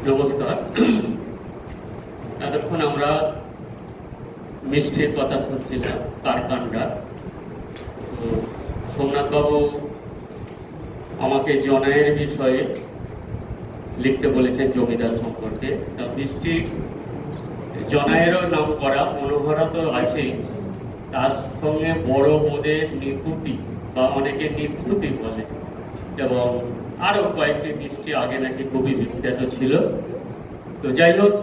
নমস্কার। এতক্ষণ আমরা মিষ্টির কথা শুনছিলাম, কারকান্ডা। সোমনাথ বাবু আমাকে জনায়ের বিষয়ে লিখতে বলেছেন, জমিদার সম্পর্কে। মিষ্টি জনায়েরও নাম করা, মনোহরা তো আছে, তার সঙ্গে বড় বোধের নিকুতি বা অনেকে নিকুতি বলে, এবং আরো কয়েকটি মিষ্টি আগে নাকি খুবই বিখ্যাত ছিল। তো যাই হোক,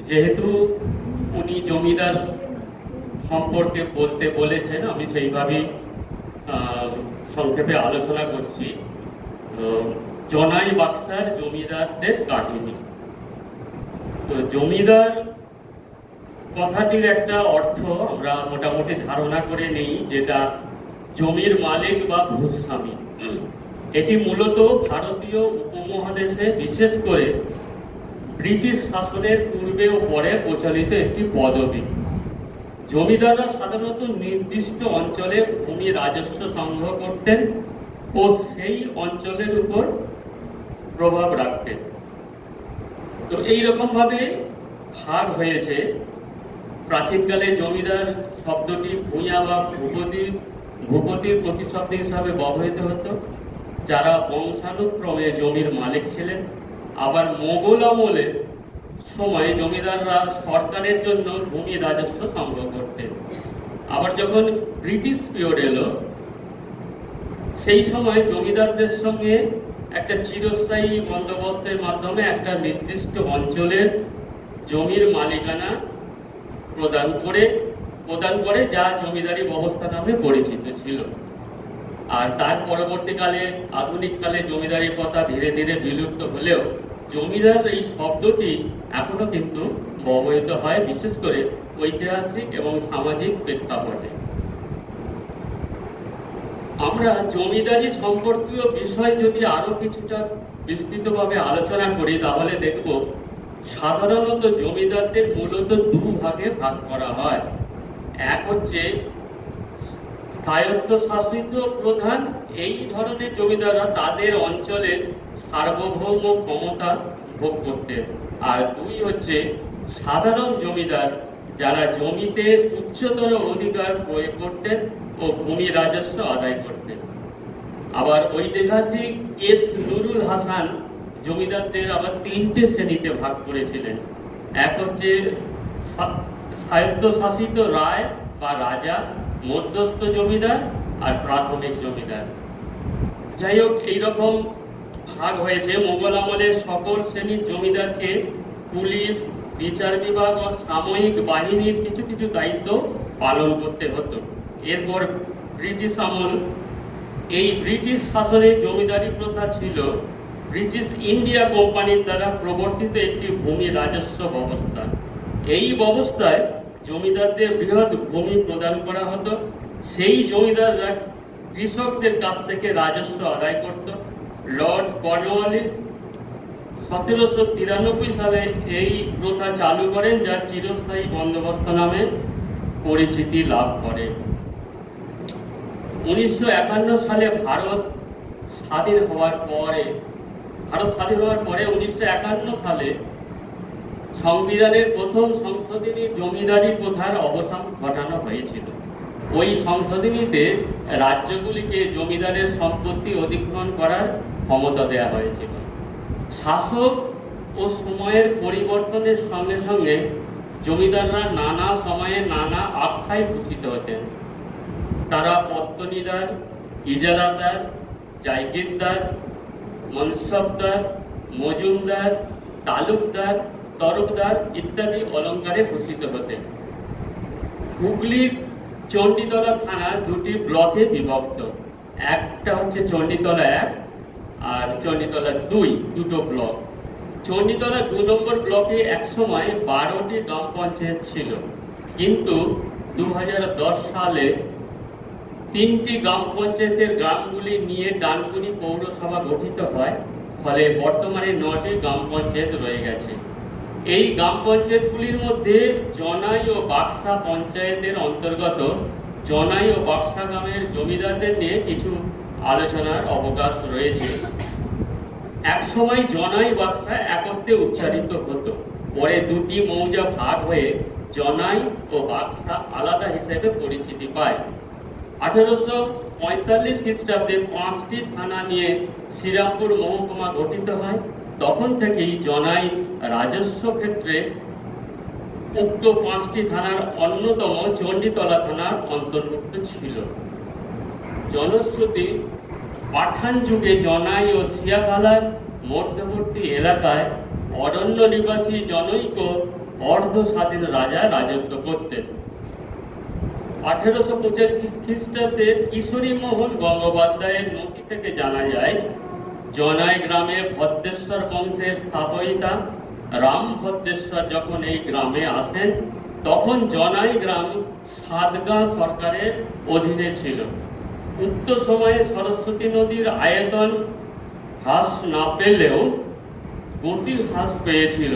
যেহেতু উনি জমিদার সম্পর্কে বলতে বলেছেন, আমি সেইভাবেই সংক্ষেপে আলোচনা করছি। জনাই বাক্সার জমিদারদের কাহিনী। তো জমিদার কথাটির একটা অর্থ আমরা মোটামুটি ধারণা করে নেই, যেটা জমির মালিক বা ভূস্বামী। এটি মূলত ভারতীয় উপমহাদেশে, বিশেষ করে ব্রিটিশ শাসনের পূর্বে ও পরে প্রচলিত একটি পদবি। জমিদাররা সাধারণত নির্দিষ্ট অঞ্চলে ভূমি রাজস্ব সংগ্রহ করতেন ও সেই অঞ্চলের উপর প্রভাব রাখতেন। তো এইরকম ভাবে ভাগ হয়েছে। প্রাচীনকালে জমিদার শব্দটি ভূঁইয়া বা ভূপতির প্রতিশব্দ হিসাবে ব্যবহৃত হতো, যারা বংশানুক্রমে জমির মালিক ছিলেন। আবার মোগল আমলে সময় জমিদাররা সরকারের জন্য ভূমি রাজস্ব সংগ্রহ করতেন। আবার যখন ব্রিটিশ পিরিয়ড এলো, সেই সময় জমিদারদের সঙ্গে একটা চিরস্থায়ী বন্দোবস্তের মাধ্যমে একটা নির্দিষ্ট অঞ্চলের জমির মালিকানা প্রদান করে, যা জমিদারি ব্যবস্থা নামে পরিচিত ছিল। আর তার পরবর্তীকালে, আধুনিক কালে জমিদারি প্রথা ধীরে ধীরে বিলুপ্ত হলেও জমিদার এই শব্দটি এখনো কিন্তু ব্যবহৃত হয়, বিশেষ করে ঐতিহাসিক এবং সামাজিক প্রেক্ষাপটে। আমরা জমিদারি সম্পর্কীয় বিষয় যদি আরো কিছুটা বিস্তৃতভাবে আলোচনা করি, তাহলে দেখব সাধারণত জমিদারদের মূলত দু ভাগে ভাগ করা হয়। এক হচ্ছে স্বায়ত্তশাসিত প্রধান, এই ধরনের জমিদাররা তাদের অঞ্চলের সার্বভৌম ক্ষমতা ভোগ করতেন। আর দুই হচ্ছে সাধারণ জমিদার, যারা জমিতে উচ্চতর অধিকার প্রয়োগ করতেন ও ভূমি রাজস্ব আদায় করতেন। আবার ঐতিহাসিক এস নুরুল হাসান জমিদারদের আবার তিনটে শ্রেণীতে ভাগ করেছিলেন। এক হচ্ছে স্বায়ত্তশাসিত রায় বা রাজা, মধ্যস্থ জমিদার আর প্রাথমিক জমিদার। যাই হোক, এইরকম ভাগ হয়েছে। মোগল আমলের সকল শ্রেণীর জমিদারকে পুলিশ, বিচার বিভাগ ও সাময়িক বাহিনীর কিছু কিছু দায়িত্ব পালন করতে হতো। এরপর ব্রিটিশ আমল, এই ব্রিটিশ শাসনে জমিদারি প্রথা ছিল ব্রিটিশ ইন্ডিয়া কোম্পানির দ্বারা প্রবর্তিত একটি ভূমি রাজস্ব ব্যবস্থা। এই ব্যবস্থায় জমিদারদের বৃহৎ ভূমি প্রদান করা হতো। সেই জমিদাররা কৃষকদের কাছ থেকে রাজস্ব আদায় করত। লর্ড কর্নওয়ালিস 1793 সালে এই প্রথা চালু করেন, যার চিরস্থায়ী বন্দোবস্ত নামে পরিচিতি লাভ করে। 1951 সালে ভারত স্বাধীন হওয়ার পরে 1951 সালে সংবিধানের প্রথম সংশোধনী জমিদারি প্রথার অবসান ঘটানো হয়েছিল। ওই সংশোধনীতে রাজ্যগুলিকে জমিদারের সম্পত্তি অধিগ্রহণ করার ক্ষমতা দেওয়া হয়েছিল। শাসক ও সময়ের পরিবর্তনের সঙ্গে সঙ্গে জমিদাররা নানা সময়ে নানা আখ্যায় ভূষিত হতেন। তারা পত্তনিদার, ইজারাদার, জায়গিরদার, মনসবদার, মজুমদার, তালুকদার, তরফদার ইত্যাদি অলঙ্কারে ভূষিত হতেন। হুগলির চণ্ডীতলা থানা দুটি ব্লকে বিভক্ত। একটা হচ্ছে চণ্ডীতলা 1 আর চণ্ডীতলা 2, দুটো ব্লক। চণ্ডীতলা 2 নম্বর ব্লকে একসময় 12টি গ্রাম পঞ্চায়েত ছিল, কিন্তু 2010 সালে 3টি গ্রাম পঞ্চায়েতের গ্রামগুলি নিয়ে ডানকুনি পৌরসভা গঠিত হয়। ফলে বর্তমানে 9টি গ্রাম পঞ্চায়েত রয়ে গেছে। এই গ্রাম পঞ্চায়েতগুলির মধ্যে জনাই ও বাক্সা পঞ্চায়েতের অন্তর্গত জনাই ও বাক্সা গ্রামের জমিদারদের নিয়ে কিছু আলোচনার অবকাশ রয়েছে। একসময় জনাই বাক্সা একত্রে উচ্চারিত হতো, পরে দুটি মৌজা ভাগ হয়ে জনাই ও বাক্সা আলাদা হিসেবে পরিচিতি পায়। 1845 খ্রিস্টাব্দে 5টি থানা নিয়ে শ্রীরামপুর মহকুমা গঠিত হয়। তখন থেকেই জনাই রাজস্ব ক্ষেত্রে উক্ত 5টি থানার অন্যতম চণ্ডীতলা থানার অন্তর্ভুক্ত ছিল। জনশ্রুতি পাঠান যুগে জনাই ও শিয়াখালার মধ্যবর্তী এলাকায় অরণ্য নিবাসী জনৈক অর্ধ স্বাধীন রাজা রাজত্ব করতেন। 1885 খ্রিস্টাব্দে কিশোরী মোহন গঙ্গোপাধ্যায়ের নথি থেকে জানা যায়, জনাই গ্রামে ভদ্রেশ্বর বংশের স্থাপয়িতা রাম ভদ্রেশ্বর যখন এই গ্রামে আসেন, তখন জনাই গ্রাম সাতগাঁ সরকারের অধীনে ছিল। উক্ত সময়ে সরস্বতী নদীর আয়তন হ্রাস না পেলেও গতির হ্রাস পেয়েছিল।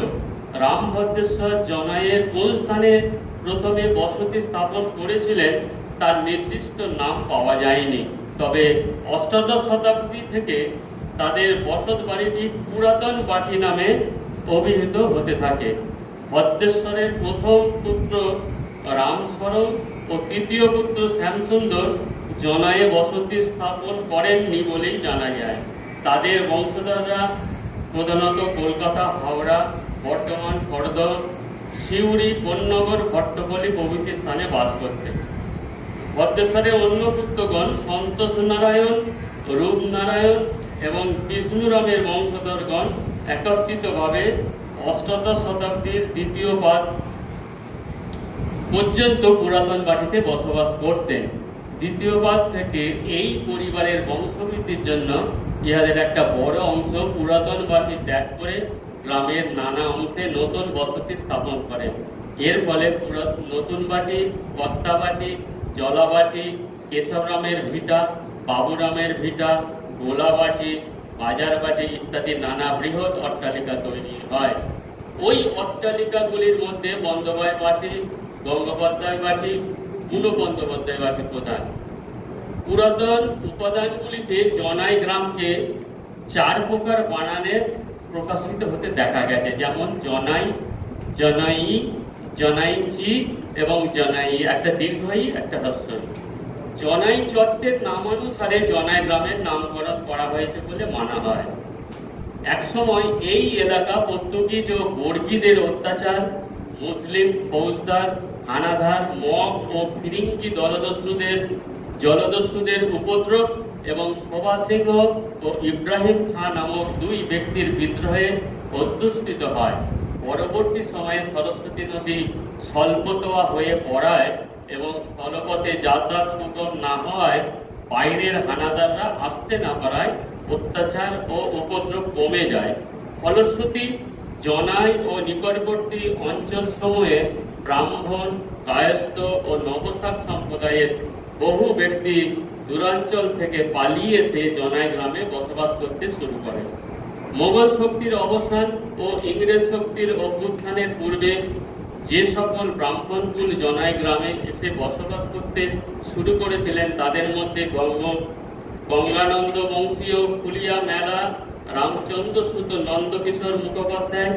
রাম ভদ্রেশ্বর জনাইয়ের কোন স্থানে প্রথমে বসতি স্থাপন করেছিলেন তার নির্দিষ্ট নাম পাওয়া যায়নি, তবে অষ্টাদশ শতাব্দী থেকে তাদের বসত বাড়িটি পুরাতন বাটি নামে অভিহিত হতে থাকে। ভদ্রেশ্বরের প্রথম পুত্র রামস্বরম ও তৃতীয় পুত্র শ্যামসুন্দর জনায়ে বসতি স্থাপন করেননি বলেই জানা যায়। তাদের বংশধররা প্রধানত কলকাতা, হাওড়া, বর্ধমান, খড়দহ, সিউড়ি, কোন্নগর, ভট্টপল্লী প্রভৃতি স্থানে বাস করতেন। ভদ্রেশ্বরের অন্য পুত্রগণ সন্তোষ নারায়ণ, রূপনারায়ণ এবং বিষ্ণুরামের বংশধরগণ একত্রিতভাবে অষ্টাদশ শতাব্দীর দ্বিতীয় পাদ পর্যন্ত পুরাতন বাটিতে বসবাস করতেন। দ্বিতীয় পাদ থেকে এই পরিবারের বংশবৃদ্ধির জন্য ইহাদের একটা বড় অংশ পুরাতন বাটি ত্যাগ করে গ্রামের নানা অংশে নতুন বসতি স্থাপন করে। এর ফলে নতুন বাটি, কর্তাবাটি, জলাবাটি, কেশবরামের ভিটা, বাবুরামের ভিটা, গোলাবাটি, বাজারবাটি ইত্যাদি নানা বৃহৎ অট্টালিকা তৈরি হয়। ওই অট্টালিকাগুলির মধ্যে বন্দ্যোপাধ্যায় বাটি, গঙ্গোপাধ্যায় বাটি, পুনঃ বন্দ্যোপাধ্যায় বাটি প্রধান। পুরাতন উপাদানগুলিতে জনাই গ্রামকে 4 প্রকার বানানে প্রকাশিত হতে দেখা গেছে, যেমন জনাই, জনাই, জনাইচি এবং জনাই, একটা দীর্ঘই একটা হ্রস্বই। জনাই চট্টের নামানুসারে জনাই গ্রামের নামকরণ করা হয়েছে বলে মানা হয়। একসময় এই এলাকা পর্তুগিজ ও বর্গীদের অত্যাচার, মুসলিম ফৌজদার, হানাদার, মগ ও ফিরিঙ্গি জলদস্যুদের উপদ্রব এবং শোভা সিংহ ও ইব্রাহিম খাঁ নামক 2 ব্যক্তির বিদ্রোহে অধ্যুষিত হয়। পরবর্তী সময়ে সরস্বতী নদী স্বল্পতোয়া হয়ে পড়ায় এবং স্থলপথে যাতায়াত সুগম না হওয়ায় বাইরের হানাদাররা আসতে না পারায় অত্যাচার ও উপদ্রব কমে যায়। ফলশ্রুতি জনাই ও নিকটবর্তী অঞ্চল সমূহে ব্রাহ্মণ, কায়স্থ ও নবসাক সম্প্রদায়ের বহু ব্যক্তি দূরাঞ্চল থেকে পালিয়ে এসে জনাই গ্রামে বসবাস করতে শুরু করে। মোগল শক্তির অবসান ও ইংরেজ শক্তির অভ্যুত্থানের পূর্বে যে সকল ব্রাহ্মণকুল জনাই গ্রামে এসে বসবাস করতে শুরু করেছিলেন তাদের মধ্যে গঙ্গানন্দ বংশীয় ফুলিয়া মেলা, রামচন্দ্র সুত নন্দকিশোর মুখোপাধ্যায়,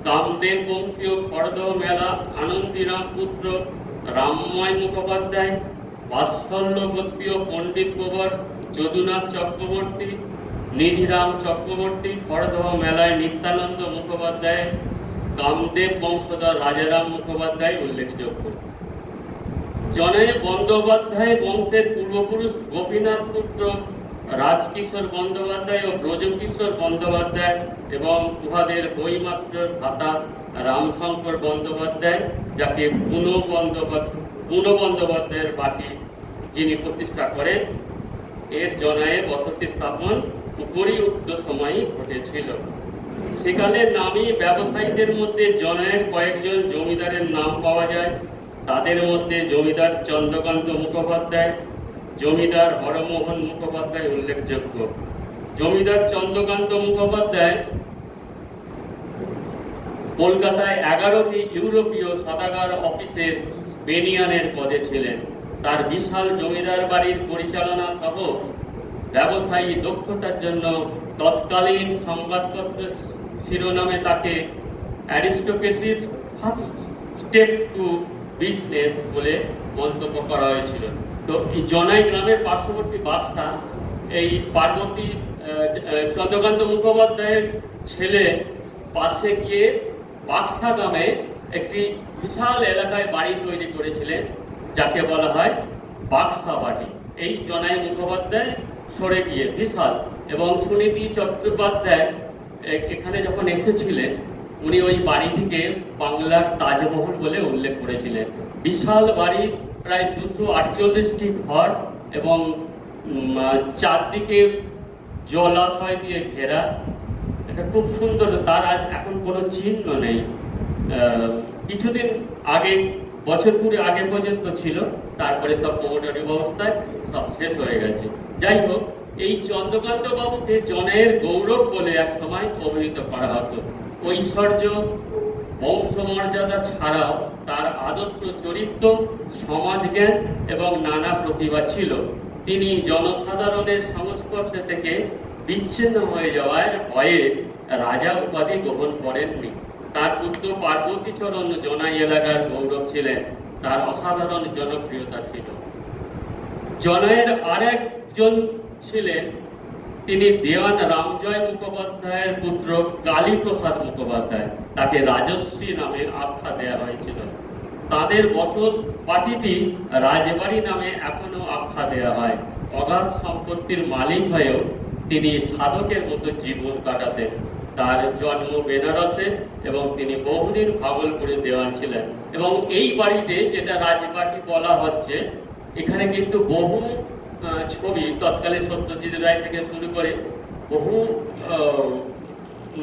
কামদেব বংশীয় খড়দহ মেলা, আনন্দীরাম পুত্র রামময় মুখোপাধ্যায়, বাৎসল্যবর্তীয় পণ্ডিত কুঁবর যদুনাথ চক্রবর্তী, নিধিরাম চক্রবর্তী, খড়দহ মেলায় নিত্যানন্দ মুখোপাধ্যায়, কামদেব বংশধর রাজারাম মুখোপাধ্যায় উল্লেখযোগ্য। জনাই বন্দ্যোপাধ্যায় বংশের পূর্বপুরুষ গোপীনাথ পুত্র রাজকিশোর বন্দ্যোপাধ্যায় ও ব্রজকিশোর বন্দ্যোপাধ্যায় এবং উহাদের বইমাত্র ভ্রাতা রামশঙ্কর বন্দ্যোপাধ্যায়, যাকে পুনঃ বন্দ্যোপাধ্যায়ের বাটি যিনি প্রতিষ্ঠা করেন, এর জনায়ে বসতি স্থাপন উপরিউক্ত সময়ই ঘটেছিল। সেকালে নামী ব্যবসায়ীদের মধ্যে জনায়ের কয়েকজন জমিদারের নাম পাওয়া যায়। তাদের মধ্যে জমিদার চন্দ্রকান্ত মুখোপাধ্যায়, জমিদার হরমোহন মুখোপাধ্যায় উল্লেখযোগ্য। জমিদার চন্দ্রকান্ত মুখোপাধ্যায় কলকাতায় 11টি ইউরোপীয় সদাগর অফিসের বেনিয়ানের পদে ছিলেন। তার বিশাল জমিদার বাড়ির পরিচালনা সহ ব্যবসায়ী দক্ষতার জন্য তৎকালীন সংবাদপত্রের শিরোনামে তাকে অ্যারিস্টোক্রেসিস ফার্স্ট স্টেপ টু বিজনেস বলে মন্তব্য করা হয়েছিল। তো এই জনাই গ্রামের পার্শ্ববর্তী বাক্সা, এই পার্বতী চন্দ্রকান্ত মুখোপাধ্যায়ের ছেলে পাশে গিয়ে বাক্সা গ্রামে একটি বিশাল এলাকায় বাড়ি তৈরি করেছিলেন, যাকে বলা হয় বাক্সা বাড়ি। এই জনাই মুখোপাধ্যায় সরে গিয়ে বিশাল, এবং সুনীতি চট্টোপাধ্যায় এখানে যখন এসেছিলেন উনি ওই বাড়িটিকে বাংলার তাজমহল বলে উল্লেখ করেছিলেন। বিশাল বাড়ি, প্রায় 248টি ঘর এবং চারদিকে জলাশয় দিয়ে ঘেরা। এটা খুব সুন্দর। তার আজ এখন কোনো চিহ্ন নেই। কিছুদিন আগে, বছর কুড়ি আগে পর্যন্ত ছিল, তারপরে সব প্রমোটারি ব্যবস্থায় সব শেষ হয়ে গেছে। যাই হোক, এই চন্দ্রকান্ত বাবুকে জনের গৌরব বলে এক সময় অভিহিত করা হতো। ঐশ্বর্য, বংশমর্যাদা ছাড়াও তার আদর্শ চরিত্র, সমাজজ্ঞান এবং নানা প্রতিভা ছিল। তিনি জনসাধারণের সংস্পর্শে থেকে বিচ্ছিন্ন হয়ে যাওয়ার ভয়ে রাজা উপাধি গ্রহণ করেননি। তার পুত্র পার্বতীচরণ জনাই এলাকার গৌরব ছিলেন। তার অসাধারণ জনপ্রিয়তা ছিল। জনাইয়ের আরেকজন ছিলেন, তিনি দেওয়ান রামজয় মুখোপাধ্যায়ের পুত্র কালীপ্রসাদ মুখোপাধ্যায়। তাকে রাজশ্রী নামে আখ্যা দেওয়া হয়েছিল। তাদের বসত বাটিটি রাজবাড়ি নামে এখনো আখ্যা দেওয়া হয়। অগাধ সম্পত্তির মালিক হয়েও তিনি সাধকের মতো জীবন কাটাতেন। তার জন্ম বেনারসে এবং তিনি বহুদিন ভাগলপুরে দেওয়ান ছিলেন। এবং এই বাড়িতে, যেটা রাজবাড়ি বলা হচ্ছে, এখানে কিন্তু বহু ছবি, তৎকালে সত্যজিৎ রায় থেকে শুরু করে বহু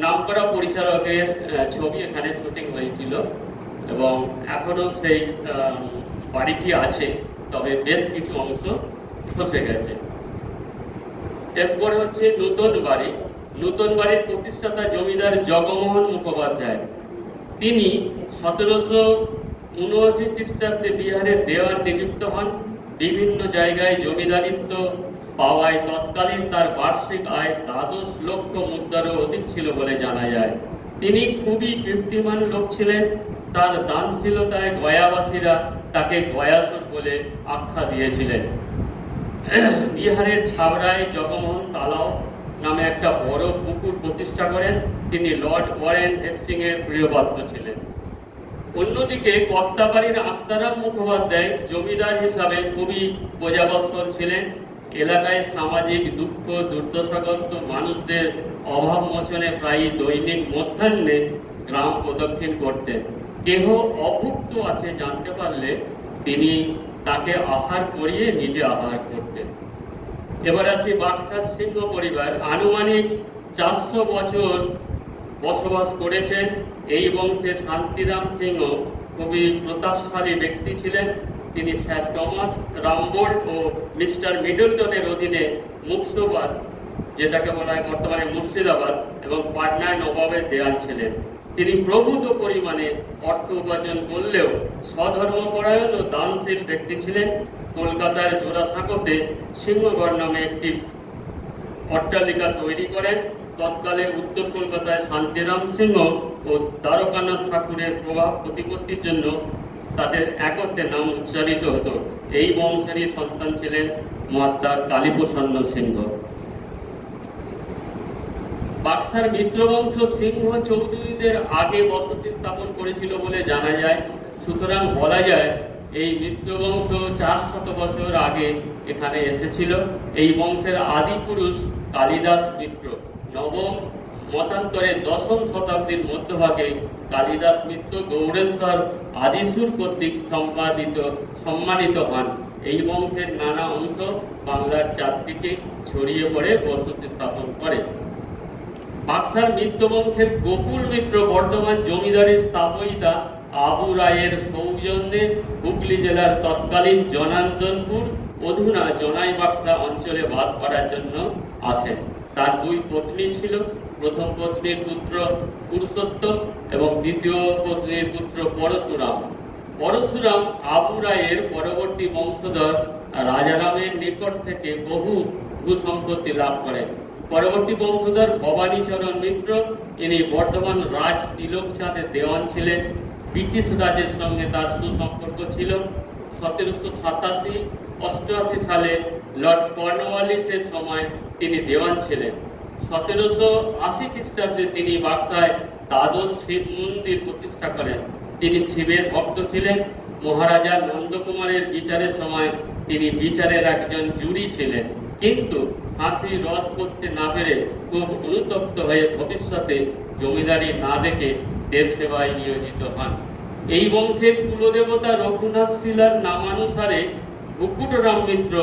নামকরা পরিচালকের ছবি এখানে শুটিং হয়েছিল এবং এখনো সেই বাড়িটি আছে, তবে বেশ কিছু অংশ খসে গেছে। এরপরে হচ্ছে নতুন বাড়ি। নতুন বাড়ির প্রতিষ্ঠাতা জমিদার জগমোহন মুখোপাধ্যায়। তিনি 1779 খ্রিস্টাব্দে বিহারের দেওয়ান নিযুক্ত হন। বিভিন্ন জায়গায় জমিদারিত্ব পাওয়ায় তৎকালীন তার বার্ষিক আয় 12 লক্ষ মুদ্রারও অধিক ছিল বলে জানা যায়। তিনি খুবই কীর্তিমান লোক ছিলেন। তার দানশীলতায় গয়াবাসীরা তাকে গয়াসুর বলে আখ্যা দিয়েছিলেন। বিহারের ছাবড়ায় জগমোহন তালাও নামে একটা বড় পুকুর প্রতিষ্ঠা করেন। তিনি লর্ড ওয়ারেন হেস্টিং এর প্রিয়পাত্র ছিলেন। অন্যদিকে কর্তাবাড়ির আত্মারাম মুখোপাধ্যায় জমিদার হিসাবে খুবই প্রজাবৎসল ছিলেন। এলাকায় সামাজিক দুঃখ, দুর্দশাগ্রস্ত মানুষদের অভাব মোচনে প্রায় দৈনিক মধ্যাহ্নে গ্রাম প্রদক্ষিণ করতেন। কেহ অভুক্ত আছে জানতে পারলে তিনি তাকে আহার করিয়ে নিজে আহার করতেন। এবার আসি বাক্সার সিংহ পরিবার। আনুমানিক 400 বছর বসবাস করেছেন। এই বংশে শান্তিরাম সিংহ খুবই প্রতাপশালী ব্যক্তি ছিলেন। তিনি স্যার টমাস রামবোল্ট ও মিস্টার মিডলটনের অধীনে মুর্শিদাবাদ, যেটাকে বলা হয় বর্তমানে মুর্শিদাবাদ, এবং পাটনায় নবাবের দেওয়ান ছিলেন। তিনি প্রভূত পরিমাণে অর্থ উপার্জন করলেও স্বধর্মপরায়ণ ও দানশীল ব্যক্তি ছিলেন। কলকাতার জোড়াসাঁকোতে সিংহগড় নামে একটি অট্টালিকা তৈরি করেন। তৎকালে উত্তর কলকাতায় শান্তিরাম সিংহ ও দ্বারকানাথ ঠাকুরের প্রভাব প্রতিপত্তির জন্য তাদের একত্রে নাম উচ্চারিত হতো। এই বংশেরই সন্তান ছিলেন মহাত্মা কালীপ্রসন্ন সিংহ। বাক্সার মিত্রবংশ সিংহ চৌধুরীদের আগে বসতি স্থাপন করেছিল বলে জানা যায়। সুতরাং বলা যায় এই মিত্রবংশ 400 বছর আগে এখানে এসেছিল। এই বংশের আদি পুরুষ কালিদাস মিত্র। নবম মতান্তরে 10ম শতাব্দীর মধ্যভাগে কালিদাস মিত্র গৌড়েশ্বর আদিসুর কর্তৃক সম্মানিত হন। এই বংশের নানা অংশ বাংলার চারদিকে ছড়িয়ে পড়ে বসতি স্থাপন করে। বাক্সার মিত্র বংশের গোকুল মিত্র বর্তমান জমিদারির স্থাপয়িতা আবু রায়ের সৌজন্যে হুগলি জেলার তৎকালীন জনার্দনপুর, অধুনা জনাই বাক্সা অঞ্চলে বাস করার জন্য আসেন। তার 2 পত্নী ছিল। প্রথম পত্নীর পুত্র পুরুষোত্তম এবং দ্বিতীয় পত্নীর পুত্র পরশুরাম। পরশুরাম আবু রায়ের পরবর্তী বংশধর রাজারামের নিকট থেকে বহু ভূসম্পত্তি লাভ করেন। পরবর্তী বংশধর ভবানীচরণ মিত্র, ইনি বর্ধমান রাজ তিলক চাঁদের দেওয়ান ছিলেন। ব্রিটিশ রাজের সঙ্গে তার সুসম্পর্ক ছিল। 1787-88 সালে লর্ড কর্নওয়ালিসের সময় তিনি দেওয়ান ছিলেন। 1780 খ্রিস্টাব্দে তিনি বাক্সায় দ্বাদশ শিব মন্দির প্রতিষ্ঠা করেন। তিনি শিবের ভক্ত ছিলেন। মহারাজা নন্দকুমারের বিচারের সময় তিনি বিচারের একজন জুরি ছিলেন, কিন্তু ফাঁসি রদ করতে না পেরে খুব অনুতপ্ত হয়ে ভবিষ্যতে জমিদারি না দেখে দেব সেবায় নিয়োজিত হন। এই বংশের কুলদেবতা রঘুনাথ শিলার নামানুসারে ভুকুটরাম মিত্র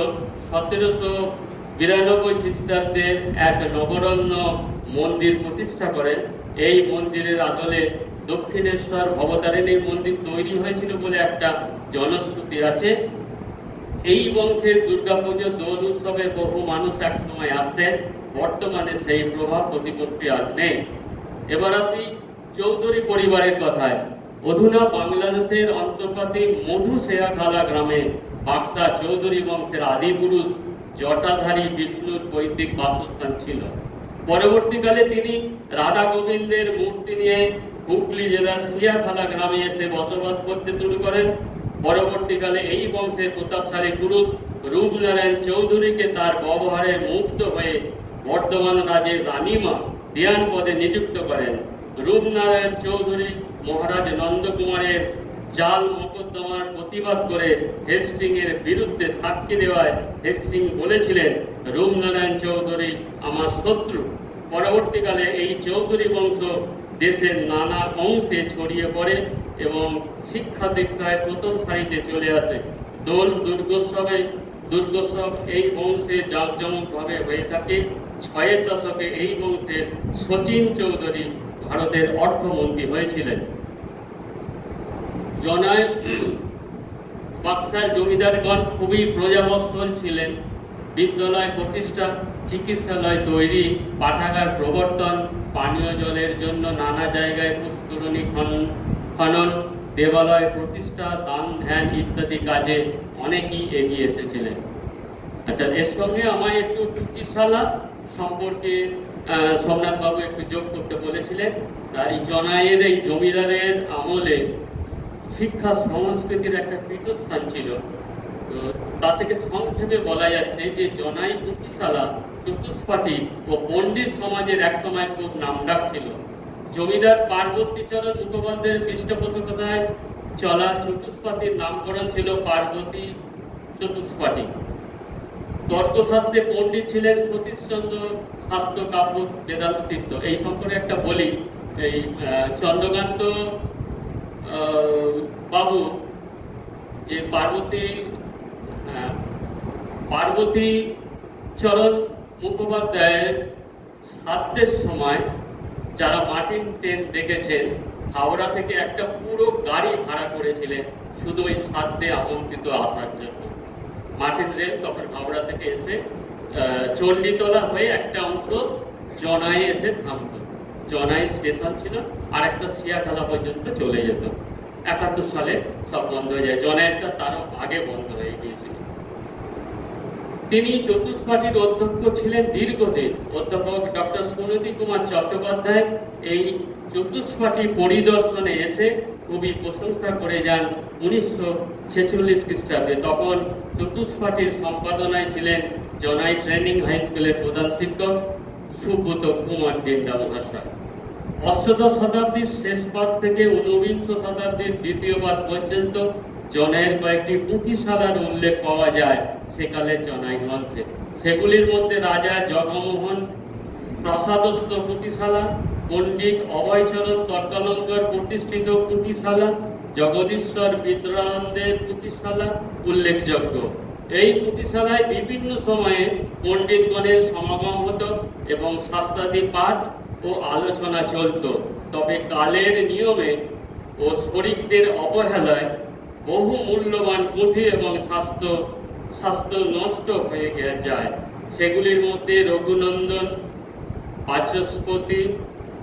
1792 খ্রিস্টাব্দে এক নবরত্ন মন্দির প্রতিষ্ঠা করেন। এই মন্দিরের আদলে দক্ষিণেশ্বর ভবতারিণী মন্দির তৈরি হয়েছিল বলে একটা জনশ্রুতি আছে। এই বংশের দুর্গাপুজো দোল উৎসবে বহু মানুষ এক সময় আসতেন। বর্তমানে সেই প্রভাব প্রতিপত্তি আর নেই। এবার আসি চৌধুরী পরিবারের কথায়। অধুনা বাংলাদেশের অন্তর্পাতি মধুশেয়াখালা গ্রামে বাক্সা চৌধুরী বংশের আদি পুরুষ জটাধারী বিষ্ণুর পৈতৃক বাসস্থান ছিল। পরবর্তীকালে তিনি রাধা গোবিন্দের মূর্তি নিয়ে হুগলি জেলার শিয়াখালা গ্রামে এসে বসবাস করতে শুরু করেন। পরবর্তীকালে এই বংশের প্রতাপশালী পুরুষ রূপনারায়ণ চৌধুরীকে তার ব্যবহারে মুগ্ধ হয়ে বর্ধমান রাজের রানীমা দেওয়ান পদে নিযুক্ত করেন। রূপনারায়ণ চৌধুরী মহারাজ নন্দকুমারের জাল মোকদ্দমার প্রতিবাদ করে হেস্টিং এর বিরুদ্ধে সাক্ষী দেওয়ায় হেস্টিং বলেছিলেন, রূপনারায়ণ চৌধুরী আমার শত্রু। পরবর্তীকালে এই চৌধুরী বংশ দেশের নানা অংশে ছড়িয়ে পড়ে এবং শিক্ষা দীক্ষায় প্রথম সারিতে চলে আসে। দোল দুর্গোৎসব এই বংশে জাঁকজমকভাবে হয়ে থাকে। 6 দশকে এই বংশের শচীন চৌধুরী ভারতের অর্থমন্ত্রী হয়েছিলেন। জনায় বাক্সার জমিদারগণ খুবই প্রজাবৎসল ছিলেন। বিদ্যালয় প্রতিষ্ঠা, চিকিৎসালয় তৈরি, পাঠাগার প্রবর্তন, পানীয় জলের জন্য নানা জায়গায় পুষ্করণী খনন, দেবালয় প্রতিষ্ঠা, দান ধ্যান ইত্যাদি কাজে অনেকেই এগিয়ে এসেছিলেন। আচ্ছা, এর সঙ্গে আমায় একটু চিকিৎসালা সম্পর্কে সোমনাথ বাবু একটু যোগ করতে বলেছিলেন। এই জনাইয়ের এই জমিদারের আমলে শিক্ষা সংস্কৃতির একটা পীঠস্থান ছিল। তো তা থেকে সংক্ষেপে বলা যাচ্ছে যে জনাই পুঁথিশালা চতুষ্পাঠী ও পণ্ডিত সমাজের একসময় খুব নামডাক ছিল। জমিদার পার্বতীচরণ মুখোপাধ্যায়ের পৃষ্ঠপোষকতায় চলা চতুষ্পাঠীর নামকরণ ছিল পার্বতী চতুষ্পাঠী। তর্কশাস্ত্রে পণ্ডিত ছিলেন সতীশচন্দ্র, শাস্ত্র কাব্য বেদান্ত তীর্থ। এই সম্পর্কে একটা বলি, এই চন্দ্রকান্ত বাবু যে পার্বতীচরণ মুখোপাধ্যায়ের শ্রাদ্ধের সময় যারা মার্টিন ট্রেন দেখেছেন, হাওড়া থেকে একটা পুরো গাড়ি ভাড়া করেছিলেন শুধু ওই শ্রাদ্ধে আমন্ত্রিত আসার জন্য। মার্টিন রেল তখন হাওড়া থেকে এসে চণ্ডীতলা হয়ে একটা অংশ জনায়ে এসে থামতো। জনাই স্টেশন ছিল, আর একটা শিয়াখালা পর্যন্ত চলে যেত। 71 সালে সব বন্ধ হয়ে যায়। জনাইটা তারও আগে বন্ধ হয়ে গিয়েছিল। তিনি চতুষ্পাঠীর অধ্যক্ষ ছিলেন দীর্ঘদিন। অধ্যাপক ডক্টর সুনীতি কুমার চট্টোপাধ্যায় এই চতুষ্পাঠী পরিদর্শনে এসে খুবই প্রশংসা করে যান 1946 খ্রিস্টাব্দে। তখন চতুষ্পাঠীর সম্পাদনায় ছিলেন জনাই ট্রেনিং হাই স্কুলের প্রধান শিক্ষক সুব্রত কুমার দিন্দা মহাশয়। অষ্টাদশ শতাব্দীর শেষ পাদ থেকে 19বিংশ শতাব্দীর দ্বিতীয় পাদ পর্যন্ত জনাইয়ের কয়েকটি পুঁথিশালার উল্লেখ পাওয়া যায় সেকালের জনাই গ্রন্থে। সেগুলির মধ্যে রাজা জগমোহন প্রসাদস্থ পুঁথিশালা, পণ্ডিত অভয়চরণ তর্কালঙ্কর প্রতিষ্ঠিত পুঁথিশালা, জগদীশ্বর বিদ্যানন্দের পুঁথিশালা উল্লেখযোগ্য। এই পুঁথিশালায় বিভিন্ন সময়ে পণ্ডিতগণের সমাগম হতো এবং শাস্ত্রাদি পাঠ ও আলোচনা চলত। তবে কালের নিয়মে ও শরিকদের অবহেলায় বহু মূল্যবান পুঁথি এবং শাস্ত্র নষ্ট হয়ে যায়। সেগুলির মধ্যে রঘুনন্দন, বাচস্পতি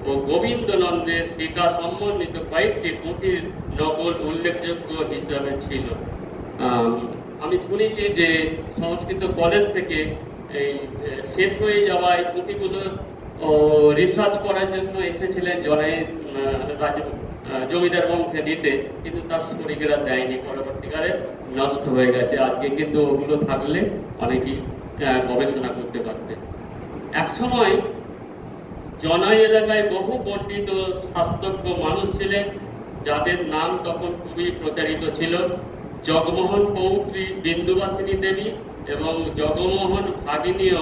ও গোবিন্দনন্দের টিকা সম্বন্ধিত কয়েকটি পুঁথির নকল উল্লেখযোগ্য হিসাবে ছিল। আমি শুনেছি যে সংস্কৃত কলেজ থেকে এই শেষ হয়ে যাওয়ায় পুঁথিগুলো রিসার্চ করার জন্য এসেছিলেন জনাইয়ের জমিদার বংশে নিতে, কিন্তু তার শরীরেরা দেয়নি, পরবর্তীকালে নষ্ট হয়ে গেছে। আজকে কিন্তু ওগুলো থাকলে অনেকেই গবেষণা করতে পারতেন। একসময় জনাই এলাকায় বহু পণ্ডিত ও শাস্ত্রজ্ঞ মানুষ ছিলেন, যাদের নাম তখন খুবই প্রচারিত ছিল। জগমোহন পৌত্রী বিন্দুবাসিনী দেবী এবং জগমোহন ভাগিনীয়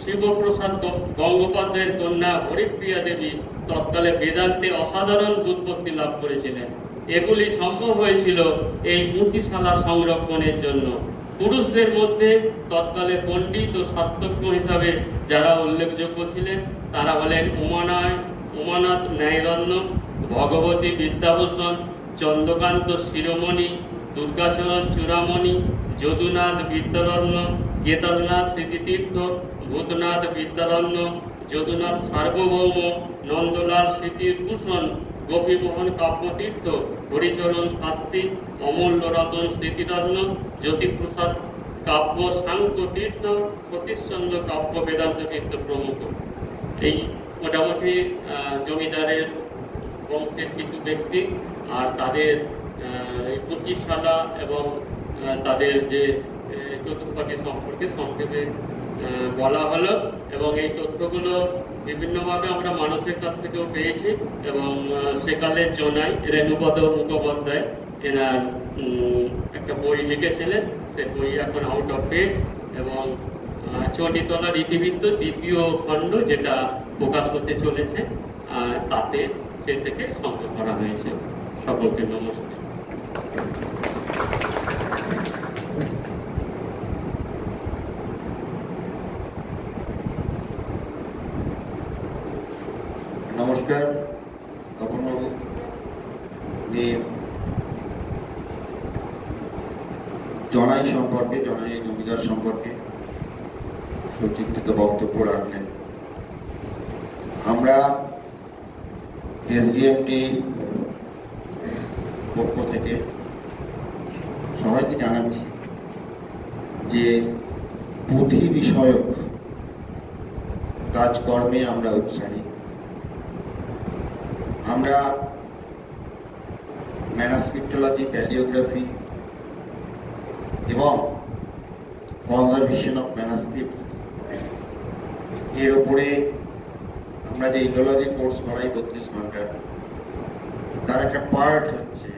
শিবপ্রসাদ গঙ্গোপাধ্যায়ের কন্যা হরিপ্রিয়া দেবী তৎকালে বেদান্তে অসাধারণ ব্যুৎপত্তি লাভ করেছিলেন। এগুলি সম্ভব হয়েছিল এই পুঁথিশালা সংরক্ষণের জন্য। পুরুষদের মধ্যে তৎকালে পণ্ডিত ও শাস্ত্রজ্ঞ হিসাবে যারা উল্লেখযোগ্য ছিলেন তারা হলেন উমানাথ ন্যায়রত্ন, ভগবতী বিদ্যাভূষণ, চন্দ্রকান্ত শিরোমণি, দুর্গাচরণ চূড়ামণি, যদুনাথ বিদ্যারত্ন, কেদারনাথ স্মৃতিতীর্থ, ভূতনাথ বিদ্যারত্ন, যদুনাথ সার্বভৌম, নন্দলাল স্মৃতিভূষণ, গোপীমোহন কাব্যতীর্থ, হরিচরণ শাস্ত্রী, অমূল্য রতন স্মৃতিরত্ন, জ্যোতিপ্রসাদ কাব্য সাংখ্য তীর্থ, সতীশচন্দ্র কাব্য বেদান্ত তীর্থ প্রমুখ। এই মোটামুটি জমিদারের বংশের কিছু ব্যক্তি আর তাদের পুঁথিশালা এবং তাদের যে চতুষ্পাঠী সম্পর্কে সংক্ষেপে বলা হলো। এবং এই তথ্যগুলো বিভিন্নভাবে আমরা মানুষের কাছ থেকেও পেয়েছি। এবং সেকালের জনাই রেণুপদ মুখোপাধ্যায় এনার একটা বই লিখেছিলেন, সে বই এখন আউট অফ ডেট। এবং চণ্ডীতলা রীতিবৃত্ত দ্বিতীয় খণ্ড যেটা প্রকাশ হতে চলেছে, তাতে সে থেকে সংগ্রহ করা হয়েছে। সকলকে নমস্কার। নমস্কার তপনবাবু, জনাই সম্পর্কে, জনাই জমিদার সম্পর্কে সুচিন্তিত বক্তব্য রাখলেন। আমরা এসডিএমটি পক্ষ থেকে সবাইকে জানাচ্ছি যে পুঁথি বিষয়ক কাজকর্মে আমরা উৎসাহী। আমরা ম্যানাস্ক্রিপ্টোলজি, প্যালিওগ্রাফি এবং কনজারভেশন অফ ম্যানাস্ক্রিপ্টস এর উপরে আমরা যে ইন্ডোলজি কোর্স করাই 32 ঘন্টার, তার একটা পার্ট হচ্ছে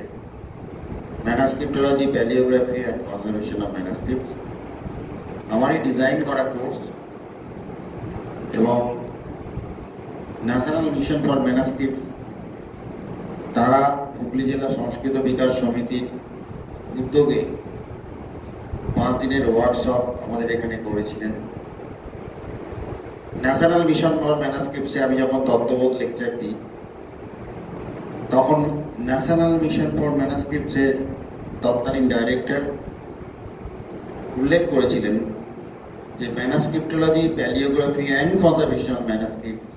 ম্যানাস্ক্রিপ্টোলজি, প্যালিওগ্রাফি অ্যান্ড কনজারভেশন অফ ম্যানাস্ক্রিপ্টস। আমারই ডিজাইন করা কোর্স এবং ন্যাশনাল মিশন ফর ম্যানাস্ক্রিপ্টস তারা হুগলি জেলা সংস্কৃত বিকাশ সমিতির উদ্যোগে 5 দিনের ওয়ার্কশপ আমাদের এখানে করেছিলেন। ন্যাশনাল মিশন ফর ম্যানাস্ক্রিপ্টসে আমি যখন তত্ত্ববোধ লেকচার দিই, তখন ন্যাশনাল মিশন ফর ম্যানাস্ক্রিপ্টসের তৎকালীন ডাইরেক্টর উল্লেখ করেছিলেন যে ম্যানাস্ক্রিপ্টোলজি, প্যালিওগ্রাফি অ্যান্ড কনজারভেশন অফ ম্যানাস্ক্রিপ্টস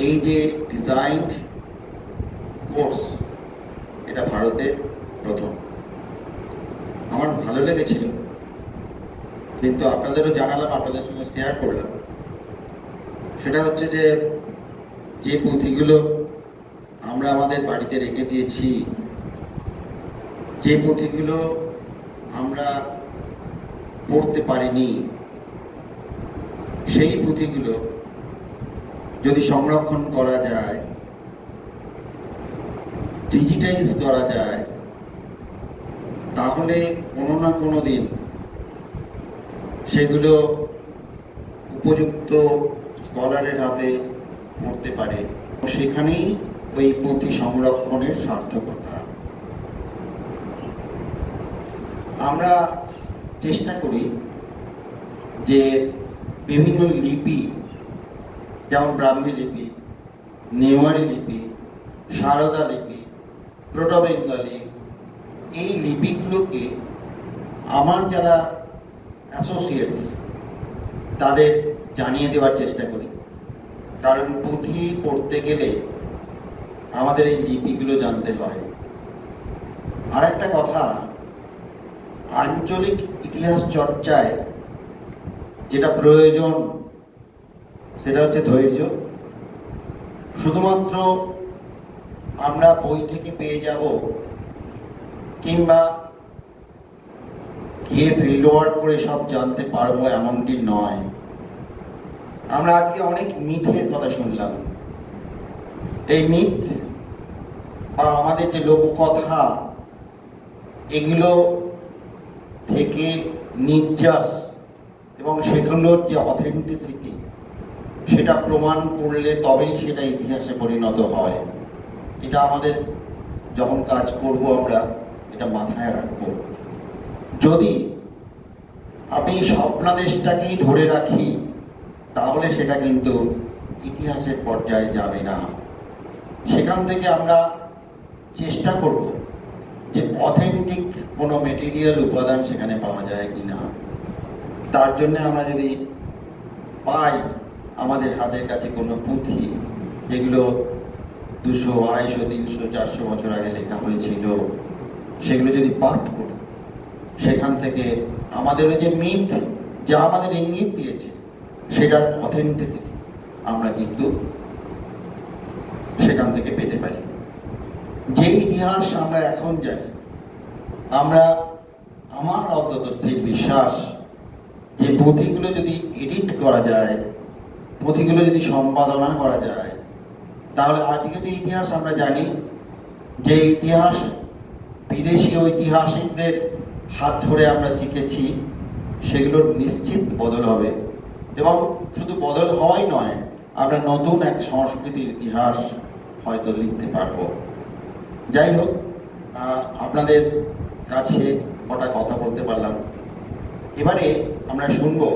এই যে ডিজাইনড কোর্স, এটা ভারতে প্রথম। আমার ভালো লেগেছিল, কিন্তু আপনাদেরও জানালাম, আপনাদের সঙ্গে শেয়ার করলাম। সেটা হচ্ছে যে পুঁথিগুলো আমরা আমাদের বাড়িতে রেখে দিয়েছি, যে পুঁথিগুলো আমরা পড়তে পারিনি, সেই পুঁথিগুলো যদি সংরক্ষণ করা যায়, ডিজিটাইজ করা যায়, তাহলে কোনো না কোনো দিন সেগুলো উপযুক্ত স্কলারের হাতে পড়তে পারে। সেখানেই ওই পুঁথি সংরক্ষণের সার্থকতা। আমরা চেষ্টা করি যে বিভিন্ন লিপি, যেমন ব্রাহ্মী লিপি, নেওয়ারি লিপি, সারদা লিপি, প্রোটো বেঙ্গলি, এই লিপিগুলোকে আমার যারা অ্যাসোসিয়েটস তাদের জানিয়ে দেওয়ার চেষ্টা করি। কারণ পুঁথি পড়তে গেলে আমাদের এই লিপিগুলো জানতে হয়। আর একটা কথা, আঞ্চলিক ইতিহাস চর্চায় যেটা প্রয়োজন সেটা হচ্ছে ধৈর্য। শুধুমাত্র আমরা বই থেকে পেয়ে যাব কিংবা গিয়ে ফিল্ড ওয়ার্ক করে সব জানতে পারবো এমনটি নয়। আমরা আজকে অনেক মিথের কথা শুনলাম। এই মিথ বা আমাদের যে লোককথা, এগুলো থেকে নির্যাস এবং সেগুলোর যে অথেন্টিসিটি সেটা প্রমাণ করলে তবেই সেটা ইতিহাসে পরিণত হয়। এটা আমাদের যখন কাজ করব আমরা এটা মাথায় রাখবো। যদি আমি স্বপ্নাদেশটাকেই ধরে রাখি তাহলে সেটা কিন্তু ইতিহাসের পর্যায়ে যাবে না। সেখান থেকে আমরা চেষ্টা করব যে অথেন্টিক কোনো মেটেরিয়াল উপাদান সেখানে পাওয়া যায় কিনা। তার জন্য আমরা যদি পাই আমাদের হাতের কাছে কোনো পুঁথি যেগুলো 200, 250, 300, 400 বছর আগে লেখা হয়েছিল, সেগুলো যদি পাঠ করি, সেখান থেকে আমাদের যে মিথ যা আমাদের ইঙ্গিত দিয়েছে সেটার অথেন্টিসিটি আমরা কিন্তু সেখান থেকে পেতে পারি। যে ইতিহাস আমরা এখন জানি, আমার অন্তত স্থির বিশ্বাস যে পুঁথিগুলো যদি এডিট করা যায়, পুঁথিগুলো যদি সম্পাদনা করা যায়, তাহলে আজকে যে ইতিহাস আমরা জানি, যে ইতিহাস বিদেশি ঐতিহাসিকদের হাত ধরে আমরা শিখেছি, সেগুলোর নিশ্চিত বদল হবে। এবং শুধু বদল হওয়াই নয়, আমরা নতুন এক সংস্কৃতির ইতিহাস হয়তো লিখতে পারবো। যাই হোক, আপনাদের কাছে কটা কথা বলতে পারলাম। এবারে আমরা শুনবো